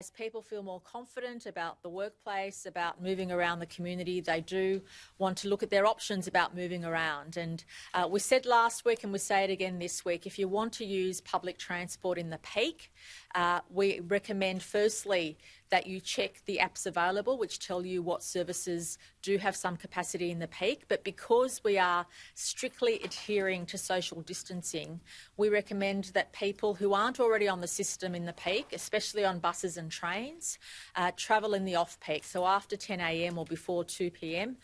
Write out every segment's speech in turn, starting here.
As people feel more confident about the workplace, about moving around the community, they do want to look at their options about moving around. And we said last week, and we say it again this week, if you want to use public transport in the peak, we recommend firstly that you check the apps available, which tell you what services do have some capacity in the peak. But because we are strictly adhering to social distancing, we recommend that people who aren't already on the system in the peak, especially on buses and trains, travel in the off-peak, so after 10 a.m. or before 2 p.m,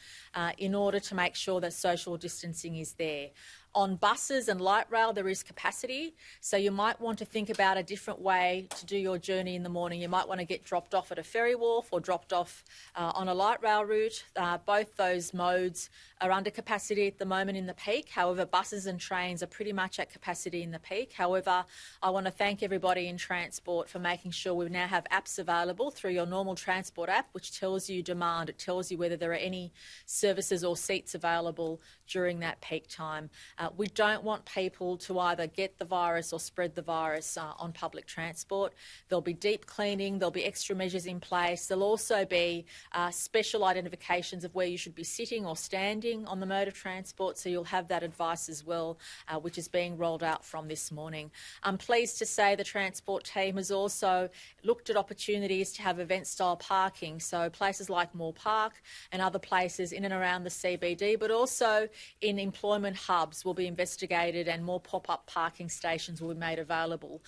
in order to make sure that social distancing is there. On buses and light rail, there is capacity, so you might want to think about a different way to do your journey in the morning. You might want to get dropped off at a ferry wharf or dropped off on a light rail route. Both those modes are under capacity at the moment in the peak. However, buses and trains are pretty much at capacity in the peak. However, I want to thank everybody in transport for making sure we now have apps available through your normal transport app, which tells you demand. It tells you whether there are any services or seats available during that peak time. We don't want people to either get the virus or spread the virus on public transport. There'll be deep cleaning, there'll be extra measures in place. There'll also be special identifications of where you should be sitting or standing on the mode of transport, so you'll have that advice as well, which is being rolled out from this morning. I'm pleased to say the transport team has also looked at opportunities to have event-style parking, so places like Moore Park and other places in and around the CBD, but also in employment hubs will be investigated and more pop-up parking stations will be made available.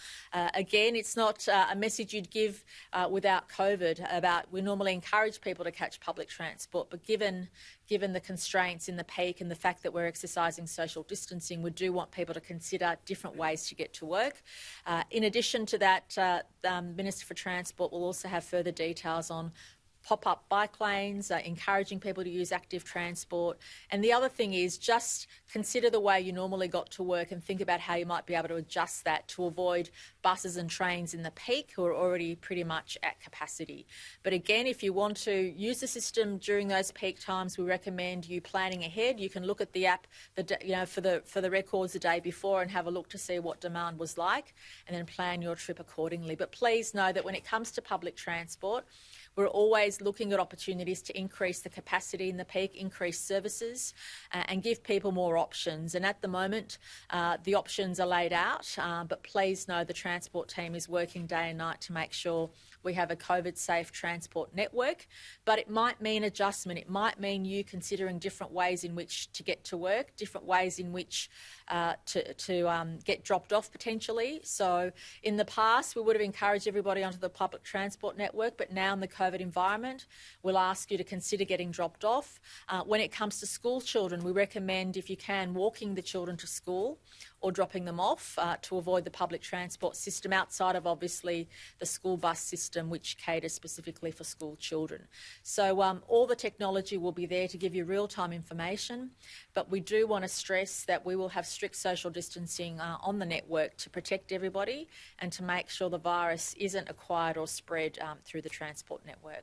Again, it's not a message you'd give without COVID about we normally encourage people to catch public transport, but given the constraints in the peak and the fact that we're exercising social distancing, we do want people to consider different ways to get to work. In addition to that, Minister for Transport will also have further details on pop-up bike lanes, encouraging people to use active transport. And the other thing is just consider the way you normally got to work and think about how you might be able to adjust that to avoid buses and trains in the peak who are already pretty much at capacity. But again, if you want to use the system during those peak times, we recommend you planning ahead. You can look at the app for the records the day before and have a look to see what demand was like and then plan your trip accordingly. But please know that when it comes to public transport, we're always looking at opportunities to increase the capacity in the peak, increase services and give people more options. And at the moment, the options are laid out, but please know the transport team is working day and night to make sure we have a COVID-safe transport network. But it might mean adjustment. It might mean you considering different ways in which to get to work, different ways in which to get dropped off potentially. So in the past, we would have encouraged everybody onto the public transport network, but now in the COVID environment, we'll ask you to consider getting dropped off. When it comes to school children, we recommend, if you can, walking the children to school or dropping them off to avoid the public transport system outside of obviously the school bus system, which caters specifically for school children. So all the technology will be there to give you real-time information, but we do want to stress that we will have strict social distancing on the network to protect everybody and to make sure the virus isn't acquired or spread through the transport network.